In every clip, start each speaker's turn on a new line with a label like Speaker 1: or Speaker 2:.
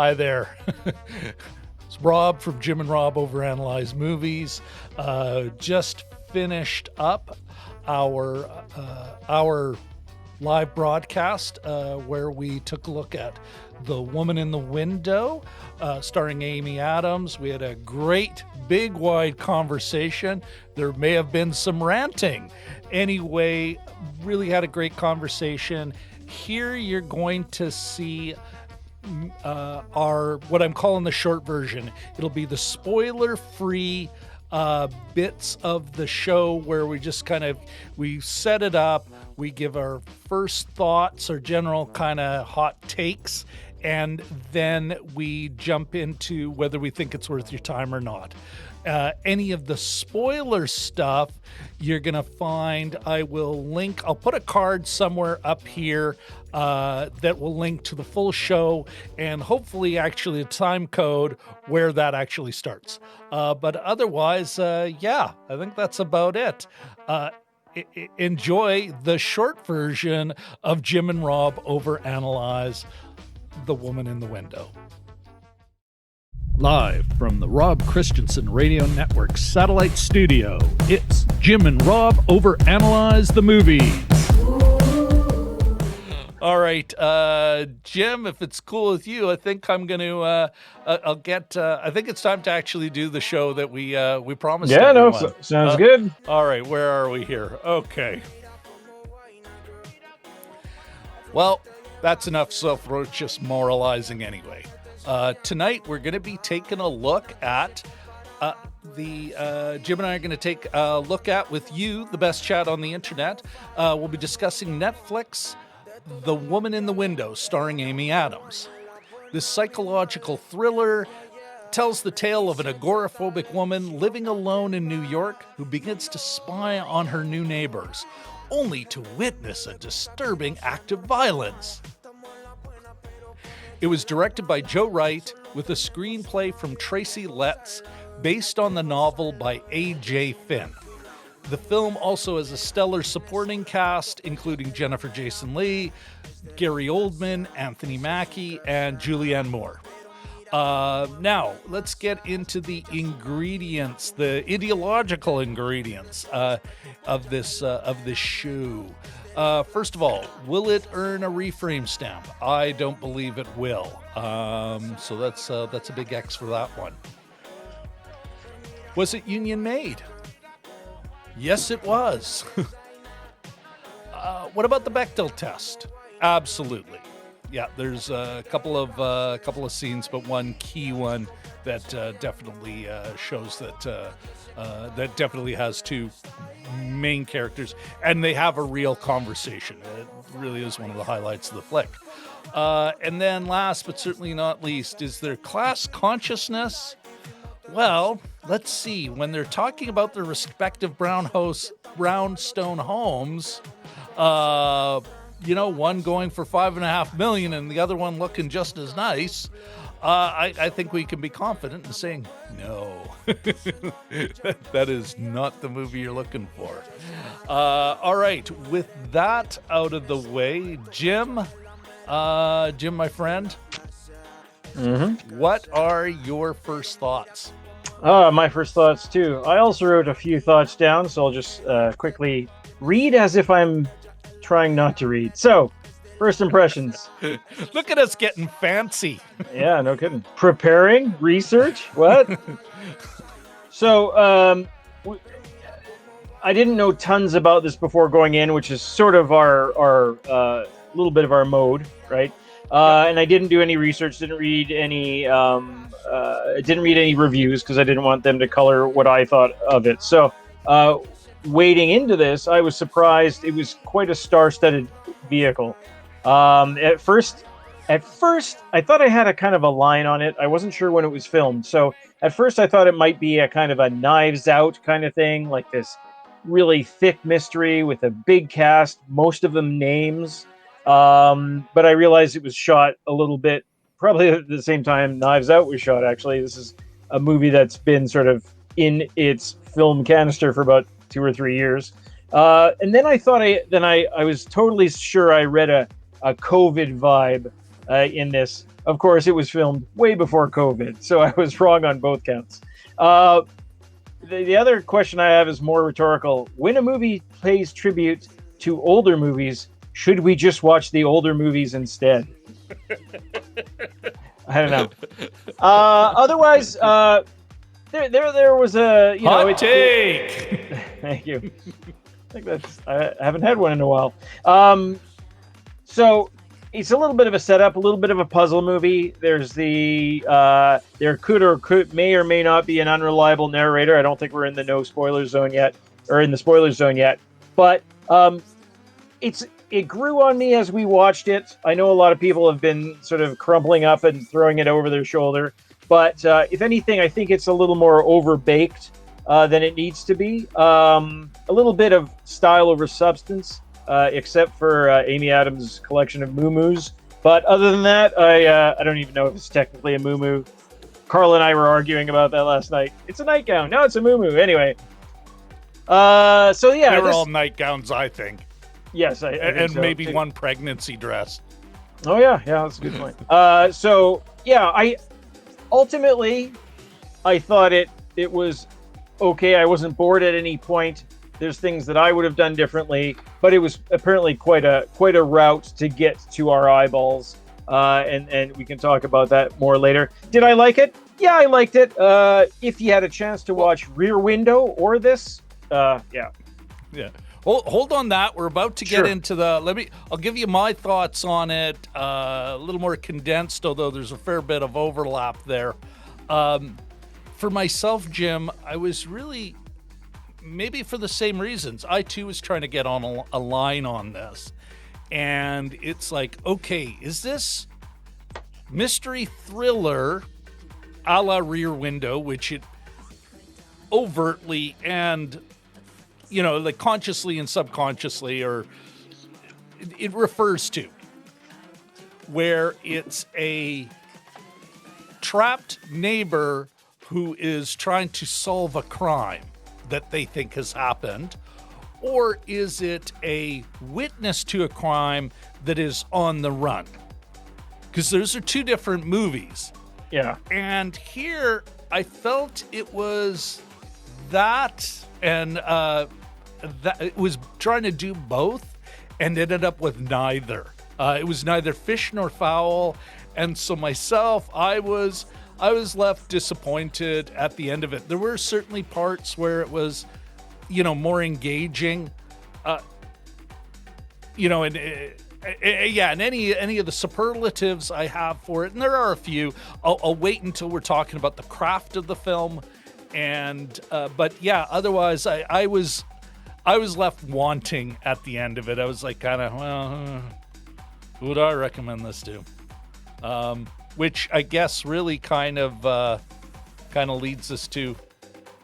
Speaker 1: Hi there. It's Rob from Jim and Rob Overanalyze Movies. Just finished up our live broadcast where we took a look at The Woman in the Window, starring Amy Adams. We had a great, big, wide conversation. There may have been some ranting. Anyway, really had a great conversation. Here you're going to see our what I'm calling the short version. It'll be the spoiler-free bits of the show where we just we set it up, we give our first thoughts, our general kind of hot takes, and then we jump into whether we think it's worth your time or not. Any of the spoiler stuff you're going to find, I'll put a card somewhere up here that will link to the full show and hopefully actually a time code where that actually starts. But otherwise, I think that's about it. Enjoy the short version of Jim and Rob Overanalyze The Woman in the Window. Live from the Rob Christensen Radio Network Satellite Studio, it's Jim and Rob Overanalyze the Movies. All right, Jim, if it's cool with you, I think I'm going to, I think it's time to actually do the show that we promised everyone.
Speaker 2: Yeah, sounds good.
Speaker 1: All right, where are we here? Okay. Well, that's enough self-righteous moralizing anyway. Tonight, we're going to be taking a look at Jim and I are going to take a look at, with you, the best chat on the internet. We'll be discussing Netflix, The Woman in the Window, starring Amy Adams. This psychological thriller tells the tale of an agoraphobic woman living alone in New York who begins to spy on her new neighbors, only to witness a disturbing act of violence. It was directed by Joe Wright with a screenplay from Tracy Letts based on the novel by A.J. Finn. The film also has a stellar supporting cast, including Jennifer Jason Leigh, Gary Oldman, Anthony Mackie, and Julianne Moore. Now, let's get into the ingredients, the ideological ingredients of this show. First of all, will it earn a reframe stamp? I don't believe it will. So that's a big X for that one. Was it union made? Yes, it was. What about the Bechdel test? Absolutely. Yeah, there's a couple of scenes, but one key one that definitely shows that that definitely has two main characters, and they have a real conversation. It really is one of the highlights of the flick. And then last but certainly not least, is there class consciousness? Well, let's see. When they're talking about their respective brownstone homes, one going for $5.5 million and the other one looking just as nice, I think we can be confident in saying no. That is not the movie you're looking for. All right, with that out of the way, Jim, my friend, what are your first thoughts?
Speaker 2: My first thoughts too. I also wrote a few thoughts down, so I'll just quickly read as if I'm trying not to read. So, first impressions.
Speaker 1: Look at us getting fancy.
Speaker 2: Yeah, no kidding. Preparing, research, what? So, I didn't know tons about this before going in, which is sort of our little bit of our mode, right? And I didn't do any research, didn't read any reviews because I didn't want them to color what I thought of it. So, wading into this, I was surprised. It was quite a star-studded vehicle. At first, I thought I had a kind of a line on it. I wasn't sure when it was filmed. So at first I thought it might be a kind of a Knives Out kind of thing, like this really thick mystery with a big cast, most of them names. But I realized it was shot a little bit, probably at the same time Knives Out was shot, actually. This is a movie that's been sort of in its film canister for about 2 or 3 years. And then I was totally sure I read a COVID vibe in this. of course, it was filmed way before COVID, so I was wrong on both counts. The other question I have is more rhetorical. When a movie pays tribute to older movies, should we just watch the older movies instead? I don't know. Otherwise, there was a
Speaker 1: hot take.
Speaker 2: Thank you. I haven't had one in a while. So it's a little bit of a setup, a little bit of a puzzle movie. There's there may or may not be an unreliable narrator. I don't think we're in the no spoiler zone yet, or in the spoiler zone yet. But it grew on me as we watched it. I know a lot of people have been sort of crumpling up and throwing it over their shoulder. But if anything, I think it's a little more overbaked than it needs to be. A little bit of style over substance. Except for Amy Adams' collection of moo-moos. But other than that, I don't even know if it's technically a moo-moo. Carl and I were arguing about that last night. It's a nightgown. No, it's a moo-moo. Anyway. So yeah.
Speaker 1: They were all nightgowns, I think.
Speaker 2: Yes. I think
Speaker 1: and
Speaker 2: so,
Speaker 1: maybe
Speaker 2: too.
Speaker 1: one pregnancy dress.
Speaker 2: Oh, yeah. Yeah, that's a good point. So, yeah, I thought it was okay. I wasn't bored at any point. There's things that I would have done differently, but it was apparently quite a route to get to our eyeballs, and we can talk about that more later. Did I like it? Yeah, I liked it. If you had a chance to watch Rear Window or this, yeah.
Speaker 1: Hold on that. We're about to get
Speaker 2: Sure.
Speaker 1: into I'll give you my thoughts on it, a little more condensed, although there's a fair bit of overlap there. For myself, Jim, I was really, maybe for the same reasons, I too was trying to get on a line on this. And it's like, okay, is this mystery thriller a la Rear Window, which it overtly and, like consciously and subconsciously, or it refers to, where it's a trapped neighbor who is trying to solve a crime that they think has happened, or is it a witness to a crime that is on the run? Because those are two different movies.
Speaker 2: Yeah.
Speaker 1: And here I felt it was that, and that it was trying to do both and ended up with neither. It was neither fish nor fowl. And so myself, I was left disappointed at the end of it. There were certainly parts where it was, more engaging, and any of the superlatives I have for it, and there are a few. I'll wait until we're talking about the craft of the film, but yeah, otherwise I was left wanting at the end of it. I was like, kind of, well, who would I recommend this to? Which I guess really kind of leads us to,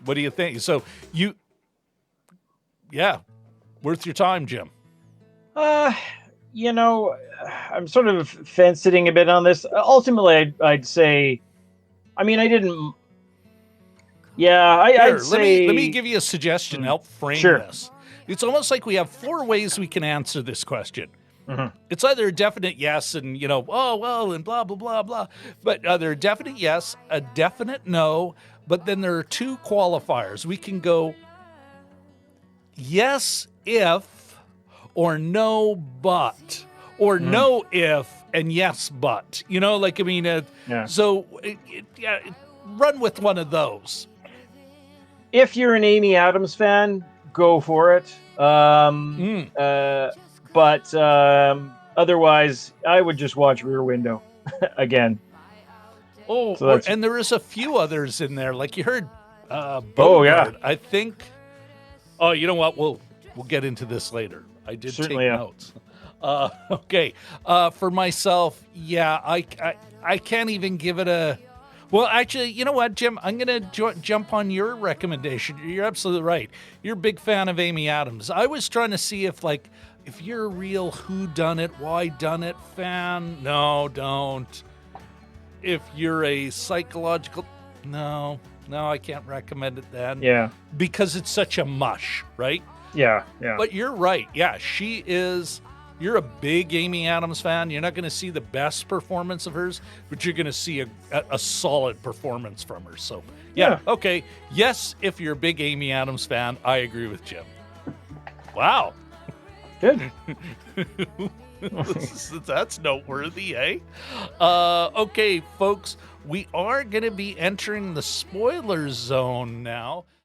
Speaker 1: what do you think? So worth your time, Jim.
Speaker 2: I'm sort of fence-sitting a bit on this. Ultimately, I'd say, I didn't. Yeah, I'd say.
Speaker 1: Let me give you a suggestion. Help frame this. It's almost like we have four ways we can answer this question. Mm-hmm. It's either a definite yes and, oh, well, and blah, blah, blah, blah. But either a definite yes, a definite no, but then there are two qualifiers. We can go yes, if, or no, but, or no, if, and yes, but. So run with one of those.
Speaker 2: If you're an Amy Adams fan, go for it. But otherwise, I would just watch Rear Window again.
Speaker 1: Oh, so and there is a few others in there, like you heard.
Speaker 2: Bogart,
Speaker 1: I think. Oh, you know what? We'll get into this later. I did
Speaker 2: Certainly,
Speaker 1: take notes. Okay. For myself, yeah, I can't even give it a. Well, actually, you know what, Jim? I'm going to jump on your recommendation. You're absolutely right. You're a big fan of Amy Adams. I was trying to see if you're a real whodunit, why-done-it fan, no, don't. If you're a psychological, no, I can't recommend it then.
Speaker 2: Yeah.
Speaker 1: Because it's such a mush, right?
Speaker 2: Yeah.
Speaker 1: But you're right. Yeah, she is you're a big Amy Adams fan, you're not going to see the best performance of hers, but you're going to see a solid performance from her. So, yeah, okay. Yes, if you're a big Amy Adams fan, I agree with Jim. Wow.
Speaker 2: Good.
Speaker 1: That's noteworthy, eh? Okay, folks, we are going to be entering the spoiler zone now.